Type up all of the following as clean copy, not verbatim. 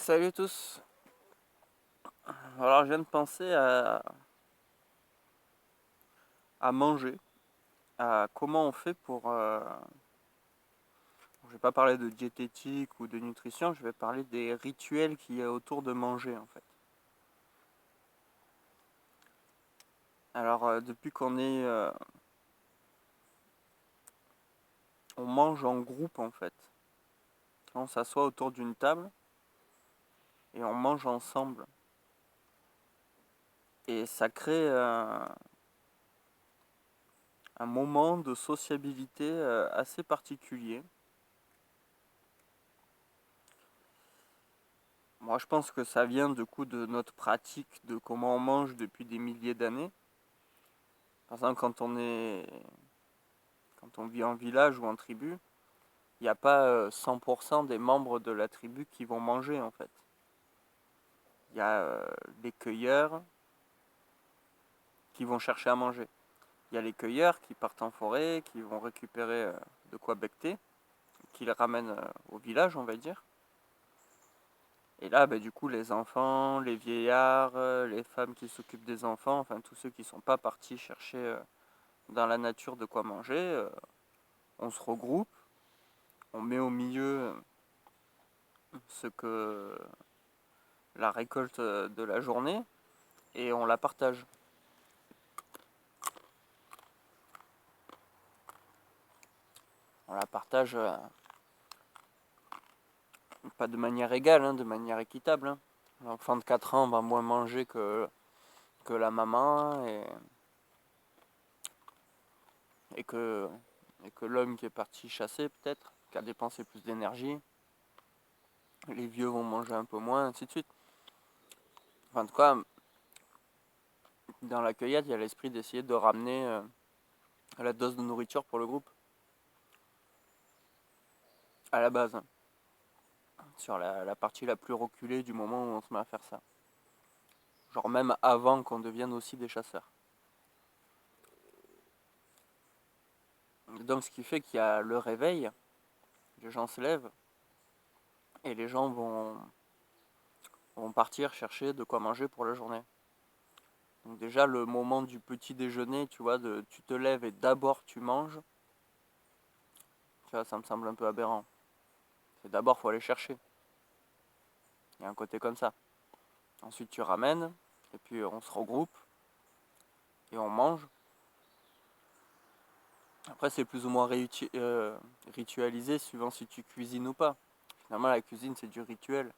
Salut à tous. Alors je viens de penser à manger, à comment on fait pour... Je vais pas parler de diététique ou de nutrition, je vais parler des rituels qu'il y a autour de manger en fait. Alors depuis qu'on est... on mange en groupe en fait. On s'assoit autour d'une table et on mange ensemble. Et ça crée un moment de sociabilité assez particulier. Moi, je pense que ça vient du coup de notre pratique de comment on mange depuis des milliers d'années. Par exemple, quand on vit en village ou en tribu, il n'y a pas 100% des membres de la tribu qui vont manger en fait. Il y a les cueilleurs qui vont chercher à manger. Il y a les cueilleurs qui partent en forêt, qui vont récupérer de quoi becter, qui les ramènent au village, on va dire. Et là, du coup, les enfants, les vieillards, les femmes qui s'occupent des enfants, enfin tous ceux qui ne sont pas partis chercher dans la nature de quoi manger, on se regroupe, on met au milieu ce que la récolte de la journée et on la partage. On la partage pas de manière égale, de manière équitable. L'enfant de 4 ans va moins manger que la maman et que, et que l'homme qui est parti chasser peut-être, qui a dépensé plus d'énergie. Les vieux vont manger un peu moins, ainsi de suite. Enfin, en tout cas, dans la cueillette, il y a l'esprit d'essayer de ramener la dose de nourriture pour le groupe à la base, sur la partie la plus reculée du moment où on se met à faire ça. Genre même avant qu'on devienne aussi des chasseurs. Donc ce qui fait qu'il y a le réveil, les gens se lèvent et les gens vont partir chercher de quoi manger pour la journée. Donc déjà le moment du petit déjeuner, tu vois, tu te lèves et d'abord tu manges, tu vois, ça me semble un peu aberrant. C'est d'abord faut aller chercher. Il y a un côté comme ça. Ensuite tu ramènes, et puis on se regroupe et on mange. Après c'est plus ou moins ritualisé suivant si tu cuisines ou pas. Finalement la cuisine c'est du rituel.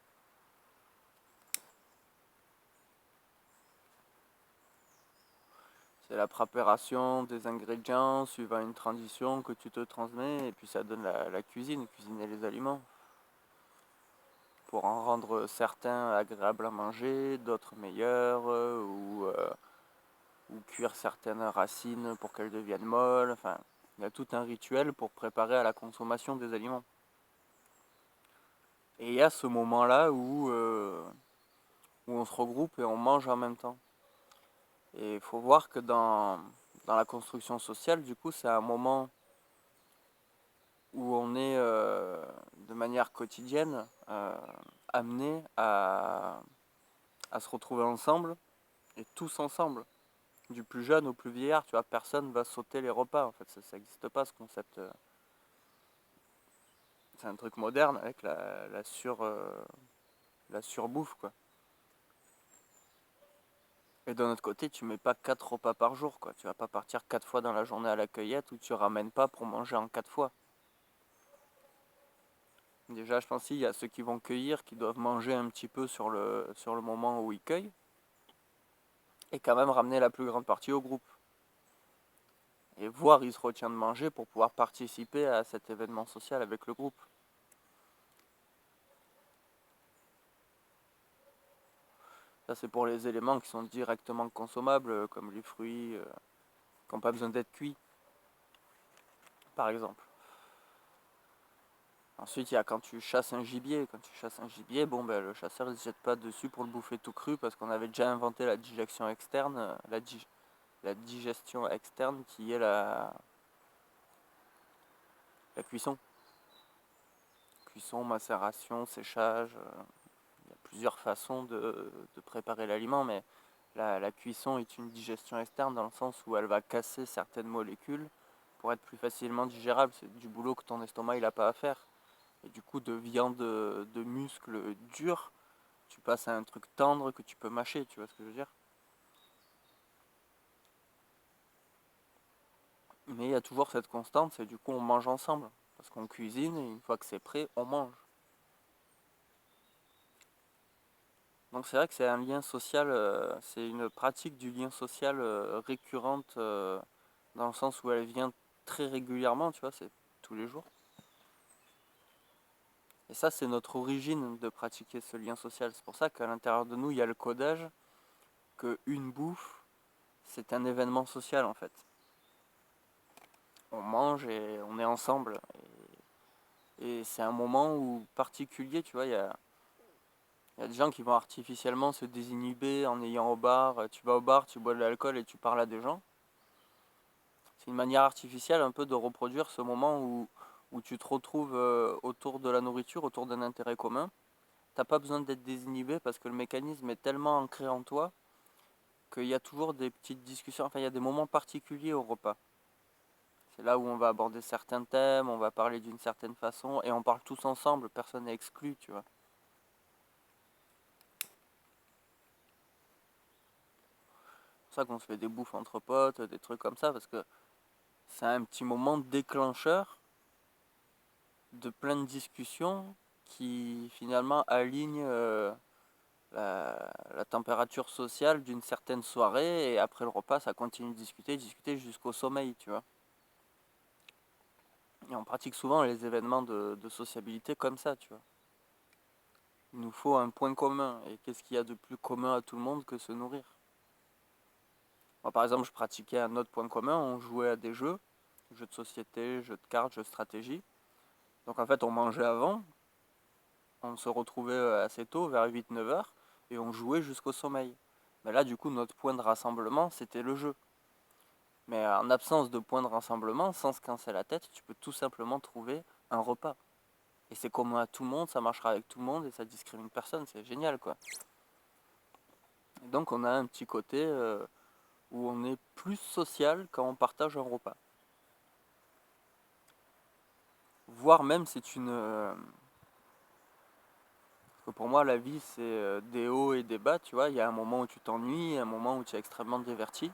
C'est la préparation des ingrédients suivant une tradition que tu te transmets et puis ça donne la cuisine, cuisiner les aliments. Pour en rendre certains agréables à manger, d'autres meilleurs, ou cuire certaines racines pour qu'elles deviennent molles. Enfin, il y a tout un rituel pour préparer à la consommation des aliments. Et il y a ce moment-là où on se regroupe et on mange en même temps. Et il faut voir que dans la construction sociale, du coup, c'est un moment où on est de manière quotidienne amené à se retrouver ensemble et tous ensemble. Du plus jeune au plus vieillard, tu vois, personne va sauter les repas en fait, ça n'existe pas ce concept. C'est un truc moderne avec la surbouffe quoi. Et d'un autre côté, tu mets pas 4 repas par jour quoi, tu vas pas partir 4 fois dans la journée à la cueillette ou tu ramènes pas pour manger en 4 fois. Déjà, je pense qu'il y a ceux qui vont cueillir qui doivent manger un petit peu sur le moment où ils cueillent et quand même ramener la plus grande partie au groupe. Et voir il se retient de manger pour pouvoir participer à cet événement social avec le groupe. Ça c'est pour les éléments qui sont directement consommables, comme les fruits, qui n'ont pas besoin d'être cuits, par exemple. Ensuite, il y a quand tu chasses un gibier. Quand tu chasses un gibier, le chasseur ne se jette pas dessus pour le bouffer tout cru parce qu'on avait déjà inventé la digestion externe, la digestion externe qui est la cuisson. Cuisson, macération, séchage, plusieurs façons de préparer l'aliment, mais la cuisson est une digestion externe dans le sens où elle va casser certaines molécules pour être plus facilement digérable. C'est du boulot que ton estomac il n'a pas à faire. Et du coup, de viande de muscles durs, tu passes à un truc tendre que tu peux mâcher, tu vois ce que je veux dire? Mais il y a toujours cette constante, c'est du coup on mange ensemble. Parce qu'on cuisine et une fois que c'est prêt, on mange. Donc c'est vrai que c'est un lien social, c'est une pratique du lien social récurrente dans le sens où elle vient très régulièrement, tu vois, c'est tous les jours. Et ça, c'est notre origine de pratiquer ce lien social. C'est pour ça qu'à l'intérieur de nous, il y a le codage que une bouffe, c'est un événement social en fait. On mange et on est ensemble. Et c'est un moment où particulier, tu vois, il y a des gens qui vont artificiellement se désinhiber en ayant au bar. Tu vas au bar, tu bois de l'alcool et tu parles à des gens. C'est une manière artificielle un peu de reproduire ce moment où tu te retrouves autour de la nourriture, autour d'un intérêt commun. T'as pas besoin d'être désinhibé parce que le mécanisme est tellement ancré en toi qu'il y a toujours des petites discussions, enfin il y a des moments particuliers au repas. C'est là où on va aborder certains thèmes, on va parler d'une certaine façon et on parle tous ensemble, personne n'est exclu, tu vois. C'est pour ça qu'on se fait des bouffes entre potes, des trucs comme ça, parce que c'est un petit moment déclencheur de plein de discussions qui finalement alignent la température sociale d'une certaine soirée et après le repas ça continue de discuter jusqu'au sommeil, tu vois. Et on pratique souvent les événements de sociabilité comme ça, tu vois. Il nous faut un point commun. Et qu'est-ce qu'il y a de plus commun à tout le monde que se nourrir? Moi par exemple je pratiquais un autre point commun, on jouait à des jeux de société, jeux de cartes, jeux de stratégie. Donc en fait on mangeait avant, on se retrouvait assez tôt, vers 8-9 heures, et on jouait jusqu'au sommeil. Mais là du coup notre point de rassemblement c'était le jeu. Mais en absence de point de rassemblement, sans se casser la tête, tu peux tout simplement trouver un repas. Et c'est commun à tout le monde, ça marchera avec tout le monde et ça discrimine personne, c'est génial quoi. Et donc on a un petit côté où on est plus social quand on partage un repas. Voire même c'est une... parce que pour moi la vie c'est des hauts et des bas, tu vois. Il y a un moment où tu t'ennuies, un moment où tu es extrêmement diverti.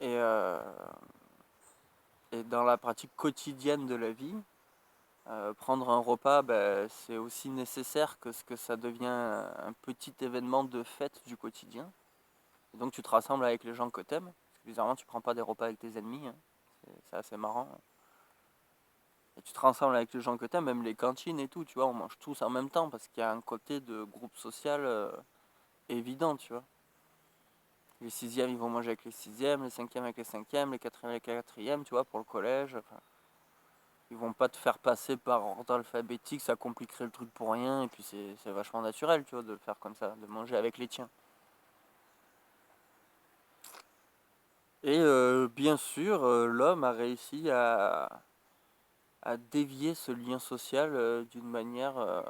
Et dans la pratique quotidienne de la vie, prendre un repas, ben, c'est aussi nécessaire que ce que ça devient un petit événement de fête du quotidien. Et donc tu te rassembles avec les gens que t'aimes. Parce que bizarrement, tu prends pas des repas avec tes ennemis, hein. C'est assez marrant. Et tu te rassembles avec les gens que t'aimes, même les cantines et tout, tu vois, on mange tous en même temps parce qu'il y a un côté de groupe social évident, tu vois. Les sixièmes, ils vont manger avec les sixièmes, les cinquièmes avec les cinquièmes, les quatrièmes avec les quatrièmes, tu vois, pour le collège. Enfin, ils vont pas te faire passer par ordre alphabétique, ça compliquerait le truc pour rien, et puis c'est vachement naturel, tu vois, de le faire comme ça, de manger avec les tiens. Et bien sûr, l'homme a réussi à dévier ce lien social d'une manière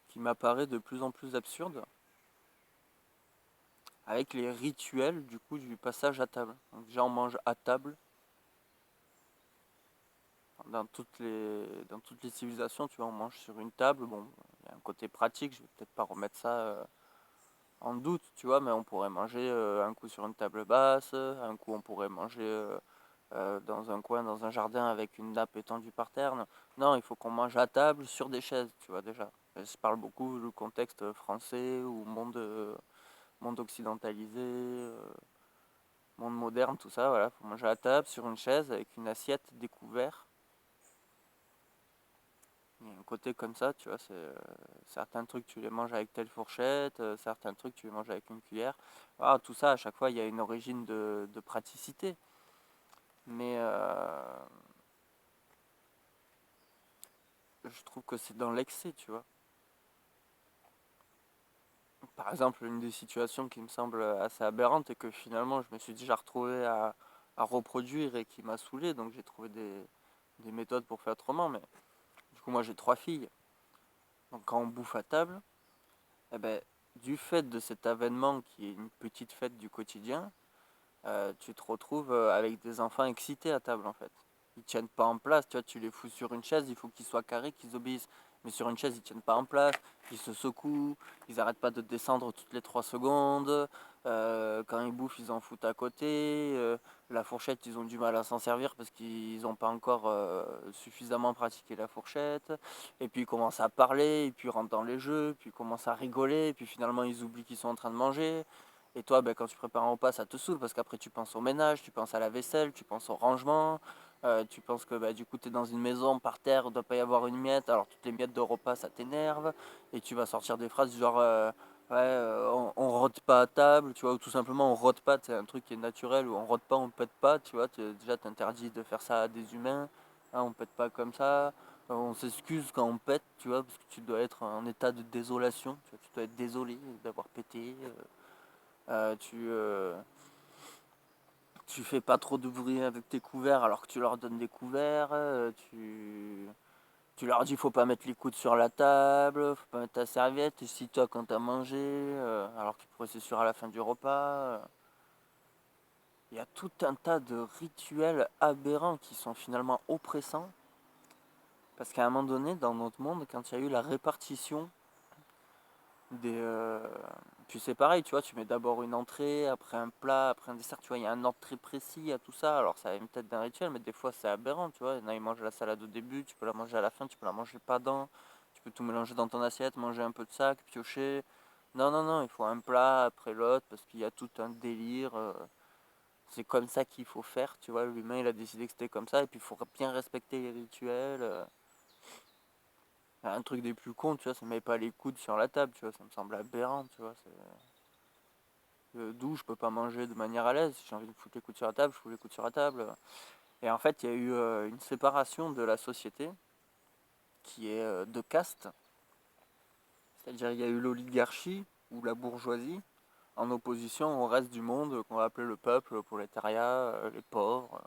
qui m'apparaît de plus en plus absurde, avec les rituels du coup du passage à table. Donc déjà on mange à table. Dans toutes les civilisations, tu vois, on mange sur une table. Bon, il y a un côté pratique, je vais peut-être pas remettre ça en doute, tu vois, mais on pourrait manger un coup sur une table basse, un coup on pourrait manger dans un coin, dans un jardin avec une nappe étendue par terre. Non, il faut qu'on mange à table sur des chaises, tu vois, déjà. Je parle beaucoup du contexte français ou monde occidentalisé, monde moderne, tout ça, voilà. Il faut manger à table sur une chaise avec une assiette découverte. Il y a un côté comme ça, tu vois, certains trucs tu les manges avec telle fourchette, certains trucs tu les manges avec une cuillère. Voilà, tout ça, à chaque fois, il y a une origine de praticité. Mais je trouve que c'est dans l'excès, tu vois. Par exemple, une des situations qui me semble assez aberrante et que finalement je me suis déjà retrouvé à reproduire et qui m'a saoulé, donc j'ai trouvé des méthodes pour faire autrement. Mais du coup, moi j'ai 3 filles. Donc quand on bouffe à table, eh ben, du fait de cet avènement qui est une petite fête du quotidien, tu te retrouves avec des enfants excités à table en fait. Ils tiennent pas en place, tu vois, tu les fous sur une chaise, il faut qu'ils soient carrés, qu'ils obéissent. Mais sur une chaise, ils tiennent pas en place, ils se secouent, ils arrêtent pas de descendre toutes les 3 secondes. Quand ils bouffent, ils en foutent à côté. La fourchette, ils ont du mal à s'en servir parce qu'ils n'ont pas encore suffisamment pratiqué la fourchette. Et puis ils commencent à parler, et puis ils rentrent dans les jeux, puis ils commencent à rigoler, et puis finalement ils oublient qu'ils sont en train de manger. Et toi, ben, quand tu prépares un repas, ça te saoule parce qu'après tu penses au ménage, tu penses à la vaisselle, tu penses au rangement, tu penses que du coup tu es dans une maison, par terre, il ne doit pas y avoir une miette, alors toutes les miettes de repas ça t'énerve, et tu vas sortir des phrases du genre ouais, on rote pas à table, tu vois, ou tout simplement on rote pas, c'est un truc qui est naturel, ou on rote pas, on pète pas, tu vois, déjà t'interdis de faire ça à des humains, hein, on pète pas comme ça, on s'excuse quand on pète, tu vois, parce que tu dois être en état de désolation, tu vois, tu dois être désolé d'avoir pété. Tu fais pas trop de bruit avec tes couverts alors que tu leur donnes des couverts. Tu leur dis faut pas mettre les coudes sur la table, faut pas mettre ta serviette. Et si toi quand t'as mangé, alors qu'ils pourraient c'est sûr à la fin du repas. Il y a tout un tas de rituels aberrants qui sont finalement oppressants. Parce qu'à un moment donné, dans notre monde, quand il y a eu la répartition des, puis c'est pareil, tu vois, tu mets d'abord une entrée, après un plat, après un dessert, tu vois, il y a un ordre très précis à tout ça. Alors ça a une tête d'un rituel, mais des fois c'est aberrant, tu vois. Il y en a, ils mangent la salade au début, tu peux la manger à la fin, tu peux la manger pas dans, tu peux tout mélanger dans ton assiette, manger un peu de ça, piocher. Non, non, non, il faut un plat après l'autre parce qu'il y a tout un délire. C'est comme ça qu'il faut faire, tu vois. L'humain il a décidé que c'était comme ça, et puis il faut bien respecter les rituels. Un truc des plus cons, tu vois, ça met pas les coudes sur la table, tu vois, ça me semble aberrant, tu vois. D'où je peux pas manger de manière à l'aise. Si j'ai envie de foutre les coudes sur la table, je fous les coudes sur la table. Et en fait, il y a eu une séparation de la société qui est de caste. C'est-à-dire il y a eu l'oligarchie ou la bourgeoisie en opposition au reste du monde qu'on va appeler le peuple, le prolétariat, les pauvres.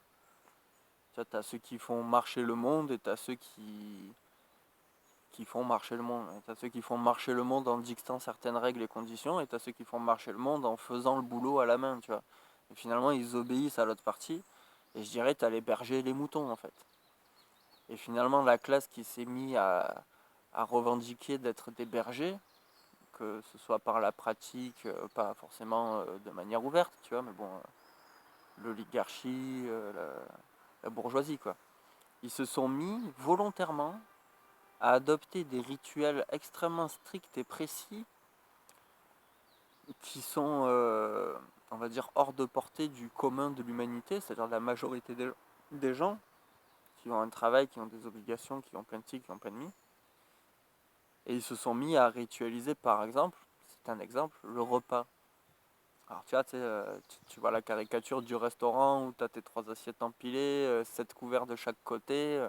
Tu vois, t'as ceux qui font marcher le monde et t'as ceux qui font marcher le monde. Et t'as ceux qui font marcher le monde en dictant certaines règles et conditions, et t'as ceux qui font marcher le monde en faisant le boulot à la main, tu vois. Et finalement, ils obéissent à l'autre partie. Et je dirais, t'as les bergers et les moutons, en fait. Et finalement, la classe qui s'est mise à revendiquer d'être des bergers, que ce soit par la pratique, pas forcément de manière ouverte, tu vois, mais bon, l'oligarchie, la bourgeoisie, quoi. Ils se sont mis volontairement à adopter des rituels extrêmement stricts et précis qui sont, on va dire, hors de portée du commun de l'humanité, c'est-à-dire de la majorité des gens qui ont un travail, qui ont des obligations, qui ont plein de ci, qui ont plein de mi. Et ils se sont mis à ritualiser, par exemple, c'est un exemple, le repas. Alors tu vois, tu vois la caricature du restaurant où tu as tes 3 assiettes empilées, 7 couverts de chaque côté,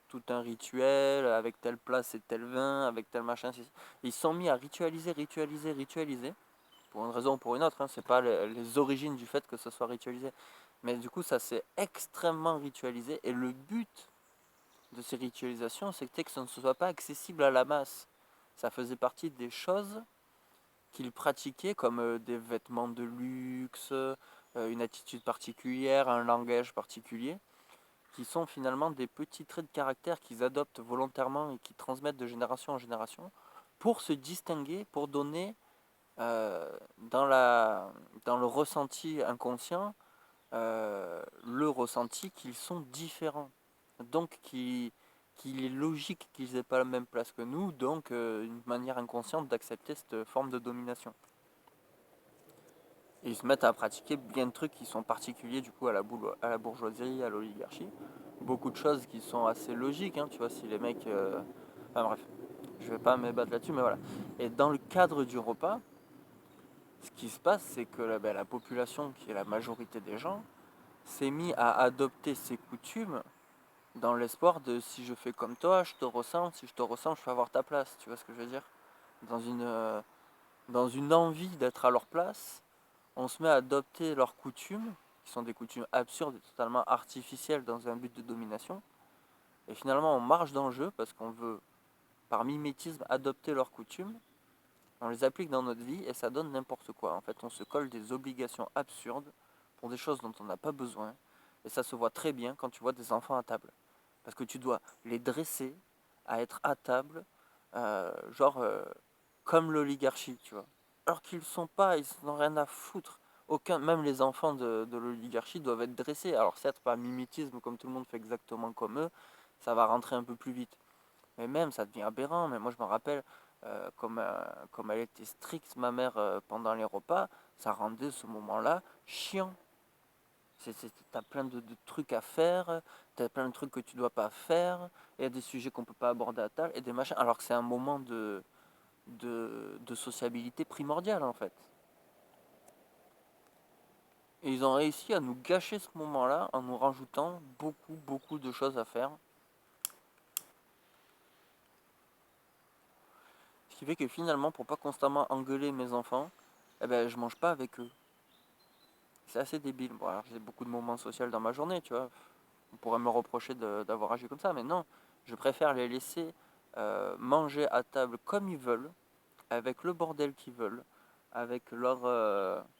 tout un rituel avec telle place et tel vin, avec tel machin. Ils se sont mis à ritualiser, ritualiser, ritualiser, pour une raison ou pour une autre, hein. C'est pas les origines du fait que ce soit ritualisé. Mais du coup, ça s'est extrêmement ritualisé, et le but de ces ritualisations, c'était que ça ne soit pas accessible à la masse. Ça faisait partie des choses qu'ils pratiquaient, comme des vêtements de luxe, une attitude particulière, un langage particulier, qui sont finalement des petits traits de caractère qu'ils adoptent volontairement et qui transmettent de génération en génération pour se distinguer, pour donner dans, dans le ressenti inconscient le ressenti qu'ils sont différents. Donc qu'il est logique qu'ils n'aient pas la même place que nous, donc une manière inconsciente d'accepter cette forme de domination. Et ils se mettent à pratiquer bien de trucs qui sont particuliers du coup à la bourgeoisie, à l'oligarchie. Beaucoup de choses qui sont assez logiques, hein, tu vois, si les mecs... Enfin bref, je vais pas m'ébattre là-dessus, mais voilà. Et dans le cadre du repas, ce qui se passe, c'est que la population, qui est la majorité des gens, s'est mis à adopter ces coutumes dans l'espoir de si je fais comme toi, je te ressens, si je te ressens, je peux avoir ta place, tu vois ce que je veux dire? Dans une, euh, dans une envie d'être à leur place, on se met à adopter leurs coutumes, qui sont des coutumes absurdes et totalement artificielles dans un but de domination. Et finalement, on marche dans le jeu parce qu'on veut par mimétisme, adopter leurs coutumes, on les applique dans notre vie et ça donne n'importe quoi. En fait, on se colle des obligations absurdes pour des choses dont on n'a pas besoin. Et ça se voit très bien quand tu vois des enfants à table. Parce que tu dois les dresser à être à table, genre comme l'oligarchie, tu vois. Alors qu'ils ne sont pas, ils n'ont rien à foutre. Aucun, même les enfants de l'oligarchie doivent être dressés. Alors certes, pas mimétisme, comme tout le monde fait exactement comme eux, ça va rentrer un peu plus vite. Mais même, ça devient aberrant. Mais moi, je me rappelle, comme elle était stricte, ma mère, pendant les repas, ça rendait ce moment-là chiant. T'as plein de trucs à faire, t'as plein de trucs que tu dois pas faire, il y a des sujets qu'on peut pas aborder à table, et des machins, alors que c'est un moment de sociabilité primordial en fait. Et ils ont réussi à nous gâcher ce moment-là en nous rajoutant beaucoup de choses à faire. Ce qui fait que finalement, pour pas constamment engueuler mes enfants, eh ben, je mange pas avec eux. C'est assez débile. Bon, alors j'ai beaucoup de moments sociaux dans ma journée, tu vois. On pourrait me reprocher d'avoir agi comme ça, mais non. Je préfère les laisser manger à table comme ils veulent, avec le bordel qu'ils veulent, avec leur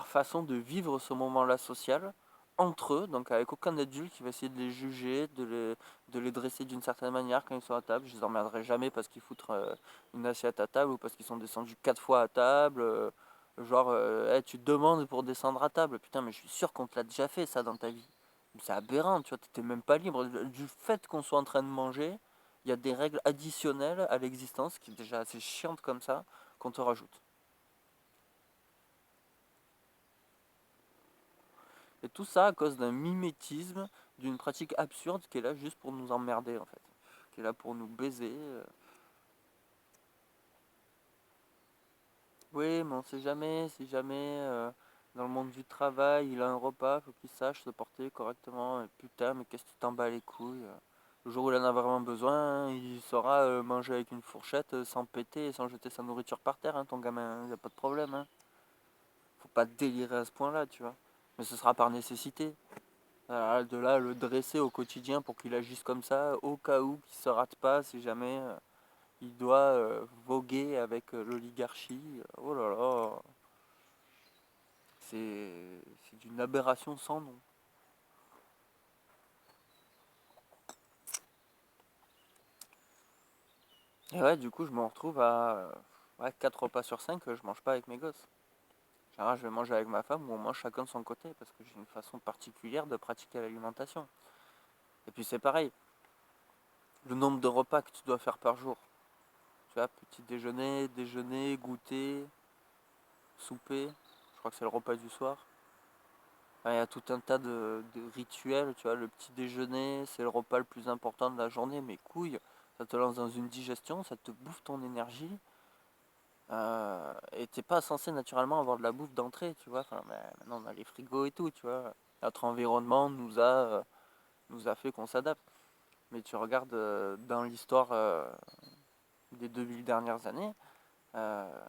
façon de vivre ce moment-là social, entre eux, donc avec aucun adulte qui va essayer de les juger, de les dresser d'une certaine manière quand ils sont à table. Je les emmerderai jamais parce qu'ils foutent une assiette à table ou parce qu'ils sont descendus 4 fois à table. Genre, hey, tu te demandes pour descendre à table. Putain, mais je suis sûr qu'on te l'a déjà fait ça dans ta vie. C'est aberrant, tu vois, t'étais même pas libre. Du fait qu'on soit en train de manger, il y a des règles additionnelles à l'existence qui est déjà assez chiante comme ça, qu'on te rajoute. Et tout ça à cause d'un mimétisme, d'une pratique absurde qui est là juste pour nous emmerder en fait. Qui est là pour nous baiser. Oui, mais on sait jamais, si jamais dans le monde du travail il a un repas, faut qu'il sache se porter correctement. Et putain, mais qu'est-ce que tu t'en bats les couilles. Le jour où il en a vraiment besoin, hein, il saura manger avec une fourchette sans péter et sans jeter sa nourriture par terre, hein, ton gamin, y a pas de problème. Hein. Faut pas délirer à ce point-là, tu vois. Mais ce sera par nécessité. De là, le dresser au quotidien pour qu'il agisse comme ça, au cas où qu'il se rate pas, si jamais il doit voguer avec l'oligarchie. Oh là là, c'est d'une aberration sans nom. Et ouais, du coup, je me retrouve à 4 repas sur 5, je mange pas avec mes gosses. Genre, je vais manger avec ma femme ou on mange chacun de son côté parce que j'ai une façon particulière de pratiquer l'alimentation. Et puis c'est pareil, le nombre de repas que tu dois faire par jour. Tu vois, petit déjeuner, déjeuner, goûter, souper, je crois que c'est le repas du soir. Enfin, il y a tout un tas de rituels, tu vois, le petit déjeuner, c'est le repas le plus important de la journée, mais couilles, ça te lance dans une digestion, ça te bouffe ton énergie, et t'es pas censé naturellement avoir de la bouffe d'entrée, tu vois, enfin, maintenant on a les frigos et tout, tu vois, notre environnement nous a fait qu'on s'adapte. Mais tu regardes dans l'histoire des 2000 dernières années, euh,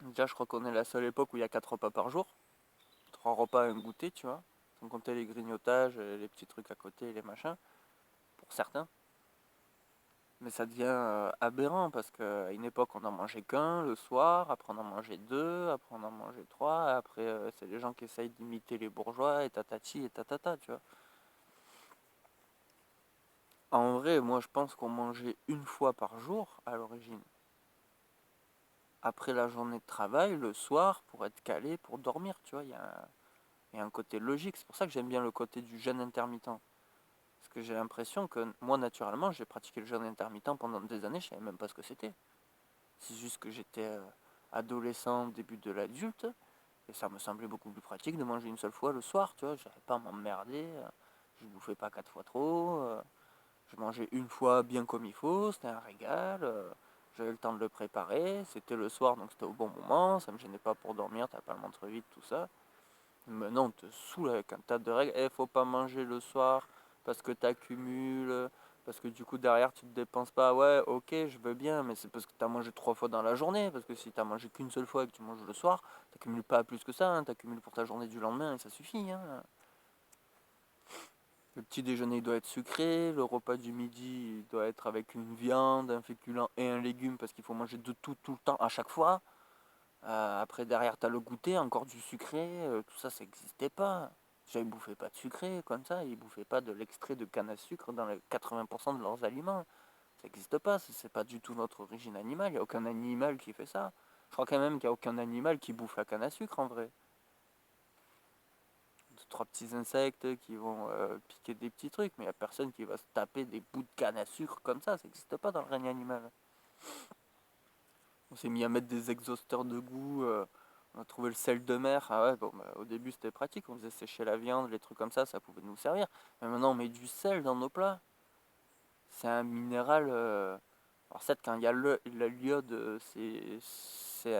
déjà je crois qu'on est la seule époque où il y a 4 repas par jour, 3 repas et un goûter, tu vois, sans compter les grignotages, les petits trucs à côté, les machins, pour certains. Mais ça devient aberrant parce qu'à une époque on n'en mangeait qu'un le soir, après on en mangeait deux, après on en mangeait trois, après c'est les gens qui essayent d'imiter les bourgeois et tatati et tatata, tu vois. En vrai, moi je pense qu'on mangeait une fois par jour à l'origine. Après la journée de travail, le soir, pour être calé, pour dormir, tu vois, il y a un côté logique. C'est pour ça que j'aime bien le côté du jeûne intermittent. Parce que j'ai l'impression que moi, naturellement, j'ai pratiqué le jeûne intermittent pendant des années, je savais même pas ce que c'était. C'est juste que j'étais adolescent, début de l'adulte, et ça me semblait beaucoup plus pratique de manger une seule fois le soir, tu vois. J'avais pas à m'emmerder, je bouffais pas 4 fois trop, je mangeais une fois bien comme il faut, c'était un régal, j'avais le temps de le préparer, c'était le soir donc c'était au bon moment, ça me gênait pas pour dormir, t'as pas le ventre vide, tout ça. Maintenant, on te saoule avec un tas de règles. Il faut pas manger le soir parce que tu accumules, parce que du coup derrière tu te dépenses pas. Ouais, ok, je veux bien, mais c'est parce que tu as mangé 3 fois dans la journée. Parce que si tu as mangé qu'une seule fois et que tu manges le soir, tu n'accumules pas plus que ça. Hein, tu accumules pour ta journée du lendemain et ça suffit. Hein. Le petit déjeuner il doit être sucré, le repas du midi il doit être avec une viande, un féculent et un légume parce qu'il faut manger de tout le temps à chaque fois. Après derrière t'as le goûter, encore du sucré, tout ça n'existait pas. Déjà ils bouffaient pas de sucré comme ça, ils bouffaient pas de l'extrait de canne à sucre dans les 80% de leurs aliments. Ça n'existe pas, c'est pas du tout notre origine animale, il n'y a aucun animal qui fait ça. Je crois quand même qu'il n'y a aucun animal qui bouffe la canne à sucre en vrai. Deux, trois petits insectes qui vont piquer des petits trucs, mais il n'y a personne qui va se taper des bouts de canne à sucre comme ça n'existe pas dans le règne animal. On s'est mis à mettre des exhausteurs de goût, on a trouvé le sel de mer. Ah ouais, bon, bah, au début c'était pratique, on faisait sécher la viande, les trucs comme ça pouvait nous servir. Mais maintenant on met du sel dans nos plats. C'est un minéral. Alors certes, quand il y a l'iode, c'est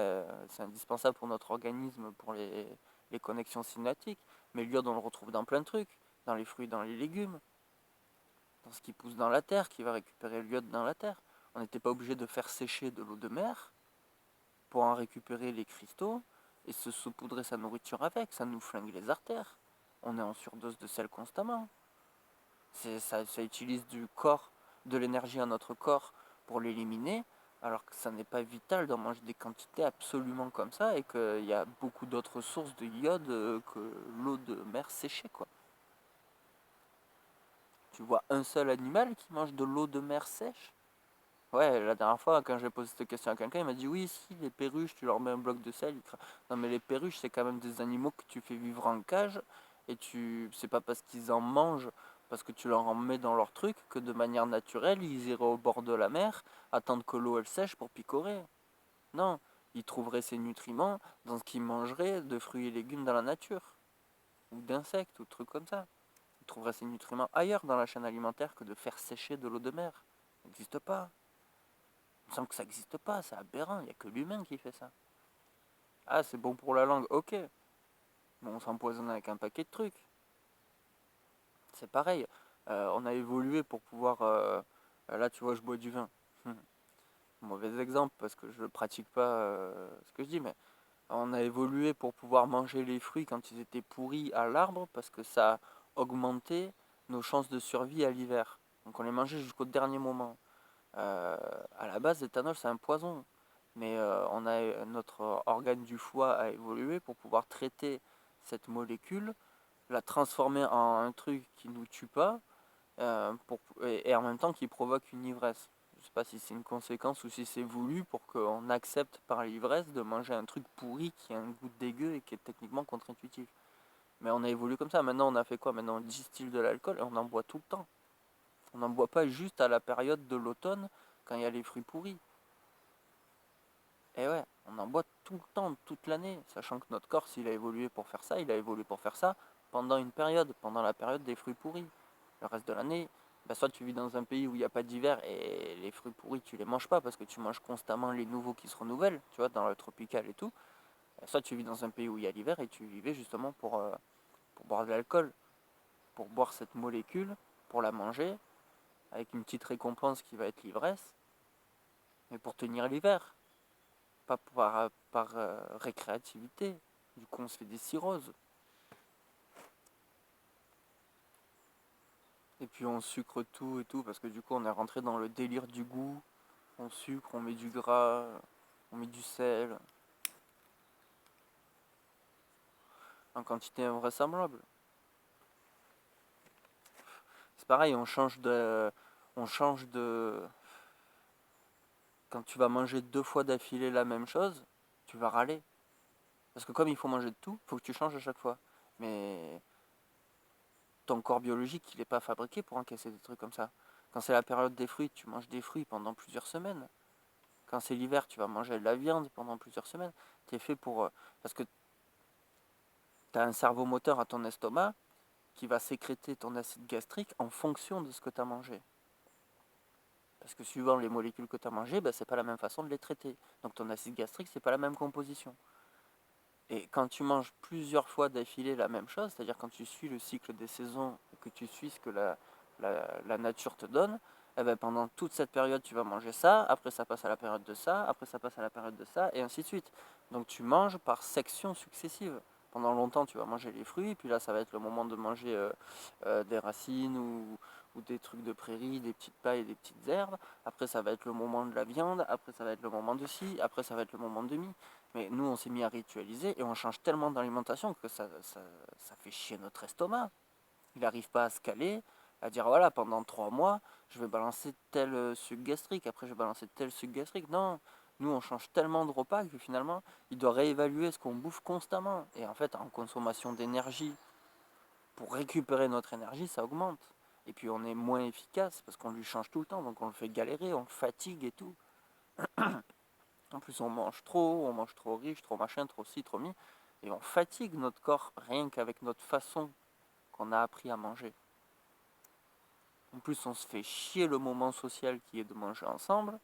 indispensable pour notre organisme, pour les connexions synaptiques. Mais l'iode, on le retrouve dans plein de trucs, dans les fruits, dans les légumes, dans ce qui pousse dans la terre, qui va récupérer l'iode dans la terre. On n'était pas obligé de faire sécher de l'eau de mer pour en récupérer les cristaux et se saupoudrer sa nourriture avec. Ça nous flingue les artères. On est en surdose de sel constamment. Ça utilise du corps, de l'énergie à notre corps pour l'éliminer, alors que ça n'est pas vital d'en manger des quantités absolument comme ça et qu'il y a beaucoup d'autres sources de iode que l'eau de mer séchée, quoi. Tu vois un seul animal qui mange de l'eau de mer sèche? Ouais, la dernière fois, quand j'ai posé cette question à quelqu'un, il m'a dit oui, si, les perruches, tu leur mets un bloc de sel. Non, mais les perruches, c'est quand même des animaux que tu fais vivre en cage et c'est pas parce qu'ils en mangent, parce que tu leur en mets dans leur truc, que de manière naturelle, ils iraient au bord de la mer, attendre que l'eau elle sèche pour picorer. Non, ils trouveraient ces nutriments dans ce qu'ils mangeraient de fruits et légumes dans la nature, ou d'insectes, ou de trucs comme ça. Ils trouveraient ces nutriments ailleurs dans la chaîne alimentaire que de faire sécher de l'eau de mer. Ça n'existe pas. Il me semble que ça n'existe pas, c'est aberrant, il n'y a que l'humain qui fait ça. Ah, c'est bon pour la langue, ok. Mais on s'empoisonne avec un paquet de trucs. C'est pareil. On a évolué pour pouvoir. Là, tu vois, je bois du vin. Mauvais exemple parce que je ne pratique pas ce que je dis, mais on a évolué pour pouvoir manger les fruits quand ils étaient pourris à l'arbre parce que ça augmentait nos chances de survie à l'hiver. Donc on les mangeait jusqu'au dernier moment. Euh, à la base, l'éthanol, c'est un poison. Mais notre organe du foie a évolué pour pouvoir traiter cette molécule, la transformer en un truc qui ne nous tue pas, et en même temps qui provoque une ivresse. Je ne sais pas si c'est une conséquence ou si c'est voulu pour qu'on accepte par l'ivresse de manger un truc pourri qui a un goût dégueu et qui est techniquement contre-intuitif. Mais on a évolué comme ça. Maintenant, on a fait quoi? Maintenant, on distille de l'alcool et on en boit tout le temps. On n'en boit pas juste à la période de l'automne quand il y a les fruits pourris. Et ouais, on en boit tout le temps, toute l'année, sachant que notre corps, s'il a évolué pour faire ça, il a évolué pour faire ça pendant une période, pendant la période des fruits pourris. Le reste de l'année, bah soit tu vis dans un pays où il n'y a pas d'hiver et les fruits pourris, tu les manges pas parce que tu manges constamment les nouveaux qui se renouvellent, tu vois, dans le tropical et tout. Soit tu vis dans un pays où il y a l'hiver et tu vivais justement pour boire de l'alcool, pour boire cette molécule, pour la manger, avec une petite récompense qui va être l'ivresse, mais pour tenir l'hiver. Pas par récréativité. Du coup, on se fait des cirrhoses. Et puis on sucre tout et tout, parce que du coup, on est rentré dans le délire du goût. On sucre, on met du gras, on met du sel, en quantité invraisemblable. C'est pareil, on change de. On change de. Quand tu vas manger 2 fois d'affilée la même chose, tu vas râler. Parce que comme il faut manger de tout, il faut que tu changes à chaque fois. Mais ton corps biologique, il n'est pas fabriqué pour encaisser des trucs comme ça. Quand c'est la période des fruits, tu manges des fruits pendant plusieurs semaines. Quand c'est l'hiver, tu vas manger de la viande pendant plusieurs semaines. Tu es fait pour... parce que tu as un cerveau moteur à ton estomac qui va sécréter ton acide gastrique en fonction de ce que tu as mangé. Parce que suivant les molécules que tu as mangées, ben, c'est pas la même façon de les traiter. Donc ton acide gastrique, c'est pas la même composition. Et quand tu manges plusieurs fois d'affilée la même chose, c'est-à-dire quand tu suis le cycle des saisons et que tu suis ce que la nature te donne, eh ben pendant toute cette période, tu vas manger ça, après ça passe à la période de ça, après ça passe à la période de ça, et ainsi de suite. Donc tu manges par sections successives. Pendant longtemps, tu vas manger les fruits, puis là, ça va être le moment de manger des racines ou des trucs de prairie, des petites pailles, des petites herbes. Après, ça va être le moment de la viande. Après, ça va être le moment de ci. Après, ça va être le moment de mi. Mais nous, on s'est mis à ritualiser et on change tellement d'alimentation que ça fait chier notre estomac. Il n'arrive pas à se caler, à dire voilà, pendant 3 mois, je vais balancer tel suc gastrique, après je vais balancer tel suc gastrique. Non, nous on change tellement de repas que finalement, il doit réévaluer ce qu'on bouffe constamment. Et en fait, en consommation d'énergie, pour récupérer notre énergie, ça augmente. Et puis on est moins efficace parce qu'on lui change tout le temps, donc on le fait galérer, on le fatigue et tout. En plus, on mange trop riche, trop machin, trop ci, trop mi. Et on fatigue notre corps rien qu'avec notre façon qu'on a appris à manger. En plus, on se fait chier le moment social qui est de manger ensemble.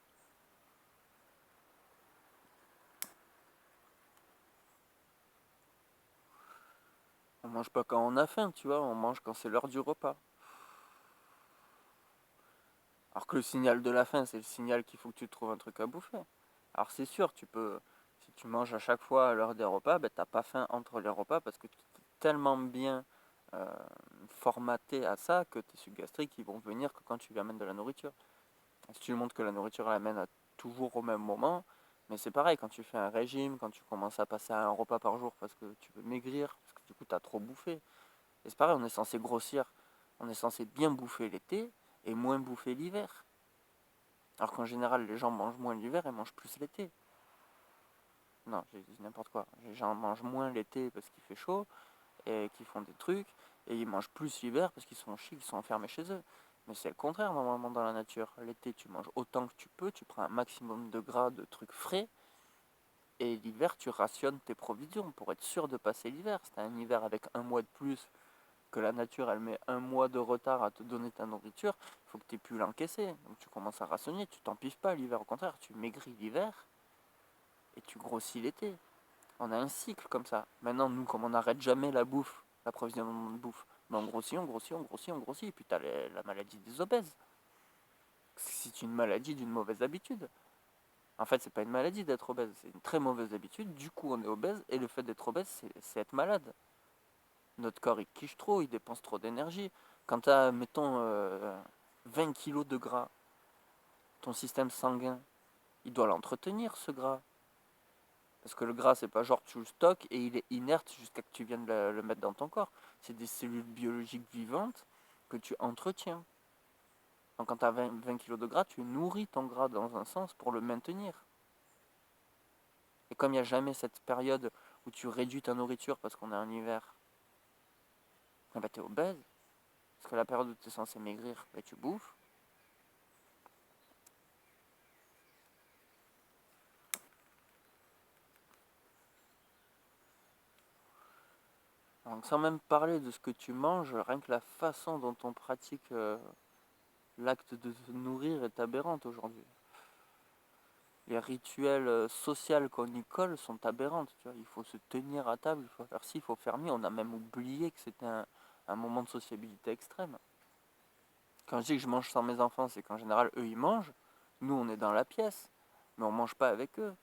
On mange pas quand on a faim, tu vois, on mange quand c'est l'heure du repas. Alors que le signal de la faim, c'est le signal qu'il faut que tu trouves un truc à bouffer. Alors c'est sûr, si tu manges à chaque fois à l'heure des repas, ben, t'as pas faim entre les repas parce que tu es tellement bien euh, formaté à ça que tes sucs gastriques ils vont venir que quand tu lui amènes de la nourriture. Si tu lui montres que la nourriture elle amène toujours au même moment, mais c'est pareil quand tu fais un régime, quand tu commences à passer à un repas par jour parce que tu veux maigrir, parce que du coup tu as trop bouffé. Et c'est pareil, on est censé grossir, on est censé bien bouffer l'été et moins bouffer l'hiver. Alors qu'en général les gens mangent moins l'hiver et mangent plus l'été. Non, j'ai dit n'importe quoi. Les gens mangent moins l'été parce qu'il fait chaud et qu'ils font des trucs, et ils mangent plus l'hiver parce qu'ils sont chics, ils sont enfermés chez eux. Mais c'est le contraire normalement dans la nature. L'été, tu manges autant que tu peux, tu prends un maximum de gras, de trucs frais, et l'hiver, tu rationnes tes provisions pour être sûr de passer l'hiver. Si t'as un hiver avec un mois de plus, que la nature, elle met un mois de retard à te donner ta nourriture, il faut que tu aies pu l'encaisser. Donc tu commences à rationner, tu t'empiffes pas l'hiver, au contraire, tu maigris l'hiver et tu grossis l'été. On a un cycle comme ça. Maintenant, nous, comme on n'arrête jamais la bouffe, l'approvisionnement de bouffe, mais on grossit, on grossit, on grossit, on grossit, et puis tu as la maladie des obèses. C'est une maladie d'une mauvaise habitude. En fait, c'est pas une maladie d'être obèse, c'est une très mauvaise habitude. Du coup, on est obèse, et le fait d'être obèse, c'est être malade. Notre corps, il quiche trop, il dépense trop d'énergie. Quand tu as, mettons, 20 kilos de gras, ton système sanguin, il doit l'entretenir, ce gras. Parce que le gras, c'est pas genre tu le stockes et il est inerte jusqu'à que tu viennes le mettre dans ton corps. C'est des cellules biologiques vivantes que tu entretiens. Donc quand tu as 20 kg de gras, tu nourris ton gras dans un sens pour le maintenir. Et comme il n'y a jamais cette période où tu réduis ta nourriture parce qu'on est en hiver, eh ben, tu es obèse. Parce que la période où tu es censé maigrir, ben, tu bouffes. Donc sans même parler de ce que tu manges, rien que la façon dont on pratique l'acte de se nourrir est aberrante aujourd'hui. Les rituels sociaux qu'on y colle sont aberrantes. Tu vois. Il faut se tenir à table, il faut faire ci, il faut faire mi. On a même oublié que c'était un moment de sociabilité extrême. Quand je dis que je mange sans mes enfants, c'est qu'en général, eux, ils mangent. Nous, on est dans la pièce, mais on mange pas avec eux.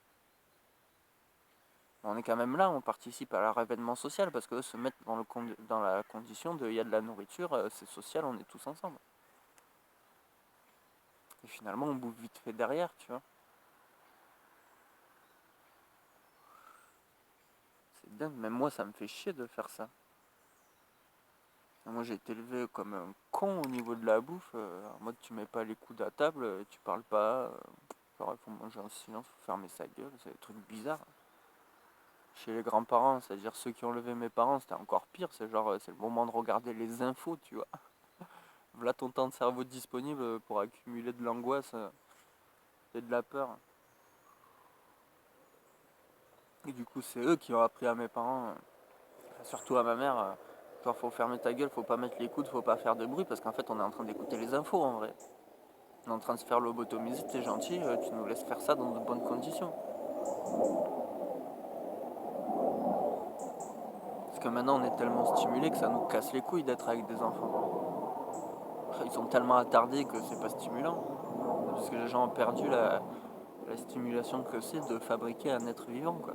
On est quand même là, on participe à leur événement social parce qu'eux se mettent dans la condition de il y a de la nourriture, c'est social, on est tous ensemble. Et finalement, on bouffe vite fait derrière, tu vois. C'est dingue, même moi, ça me fait chier de faire ça. Moi j'ai été élevé comme un con au niveau de la bouffe, en mode tu mets pas les coudes à table, tu parles pas, genre il faut manger en silence, faut fermer sa gueule, c'est des trucs bizarres. Chez les grands-parents, c'est-à-dire ceux qui ont levé mes parents, c'était encore pire, c'est genre c'est le moment de regarder les infos, tu vois. Voilà ton temps de cerveau disponible pour accumuler de l'angoisse et de la peur. Et du coup c'est eux qui ont appris à mes parents, surtout à ma mère, genre faut fermer ta gueule, faut pas mettre les coudes, faut pas faire de bruit, parce qu'en fait on est en train d'écouter les infos en vrai. On est en train de se faire lobotomiser, t'es gentil, tu nous laisses faire ça dans de bonnes conditions. Parce que maintenant on est tellement stimulé que ça nous casse les couilles d'être avec des enfants. Ils sont tellement attardés que c'est pas stimulant. Parce que les gens ont perdu la stimulation que c'est de fabriquer un être vivant, quoi.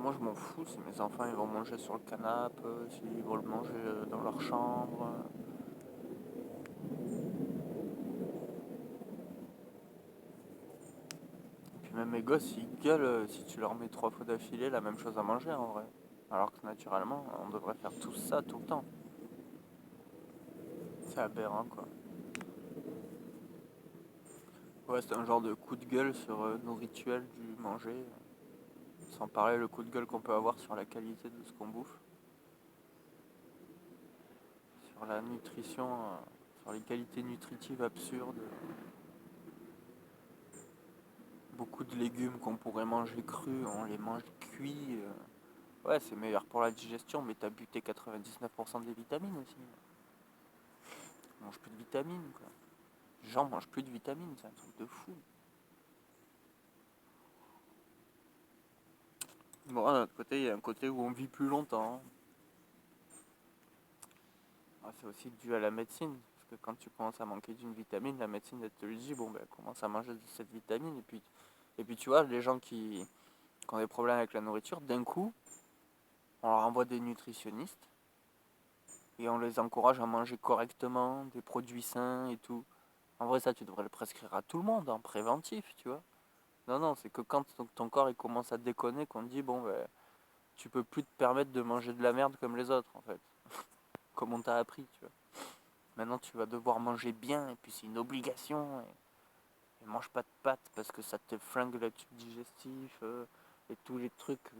moi je m'en fous si mes enfants ils vont manger sur le canapé, s'ils veulent manger dans leur chambre. Et puis même mes gosses ils gueulent si tu leur mets 3 fois d'affilée la même chose à manger en vrai. Alors que naturellement on devrait faire tout ça tout le temps. C'est aberrant quoi. Ouais, c'est un genre de coup de gueule sur nos rituels du manger. Sans parler le coup de gueule qu'on peut avoir sur la qualité de ce qu'on bouffe. Sur la nutrition, sur les qualités nutritives absurdes. Beaucoup de légumes qu'on pourrait manger crus, on les mange cuits. Ouais, c'est meilleur pour la digestion, mais t'as buté 99% des vitamines aussi. On mange plus de vitamines, quoi. Les gens mangent plus de vitamines, c'est un truc de fou. Bon, d'un autre côté, il y a un côté où on vit plus longtemps. Ah, c'est aussi dû à la médecine. Parce que quand tu commences à manquer d'une vitamine, la médecine elle te le dit, bon ben commence à manger de cette vitamine. Et puis tu vois, les gens qui ont des problèmes avec la nourriture, d'un coup, on leur envoie des nutritionnistes et on les encourage à manger correctement, des produits sains et tout. En vrai, ça, tu devrais le prescrire à tout le monde, en préventif, tu vois. Non, non, c'est que quand ton corps il commence à déconner qu'on te dit, bon, ben, tu peux plus te permettre de manger de la merde comme les autres, en fait. Comme on t'a appris, tu vois. Maintenant, tu vas devoir manger bien, et puis c'est une obligation. Et mange pas de pâtes parce que ça te flingue le tube digestif et tous les trucs.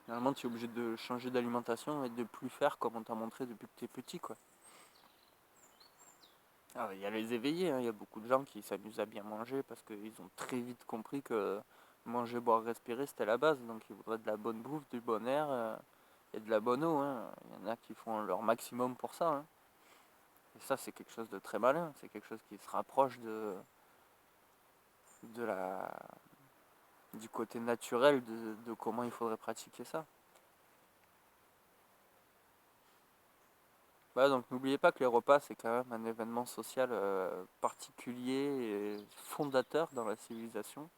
Finalement, tu es obligé de changer d'alimentation et de plus faire comme on t'a montré depuis que tu es petit, quoi. Alors, il y a les éveillés, hein. Il y a beaucoup de gens qui s'amusent à bien manger parce qu'ils ont très vite compris que manger, boire, respirer, c'était la base. Donc, ils voudraient de la bonne bouffe, du bon air et de la bonne eau, hein. Il y en a qui font leur maximum pour ça, hein. Et ça, c'est quelque chose de très malin. C'est quelque chose qui se rapproche de la, du côté naturel de comment il faudrait pratiquer ça. Voilà, donc n'oubliez pas que les repas, c'est quand même un événement social particulier et fondateur dans la civilisation.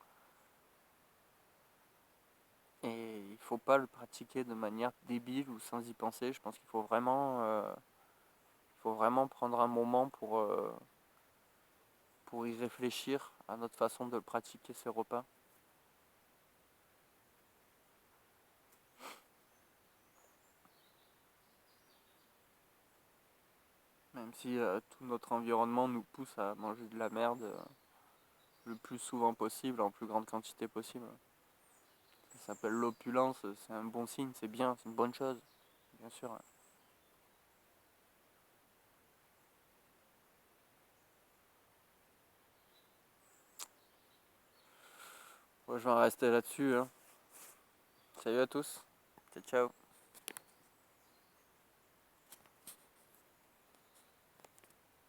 Et il ne faut pas le pratiquer de manière débile ou sans y penser. Je pense qu'il faut vraiment prendre un moment pour y réfléchir à notre façon de pratiquer ces repas. Même si tout notre environnement nous pousse à manger de la merde le plus souvent possible, en plus grande quantité possible. Ça s'appelle l'opulence, c'est un bon signe, c'est bien, c'est une bonne chose, bien sûr. Moi, je vais en rester là-dessus, hein. Salut à tous. Ciao, ciao.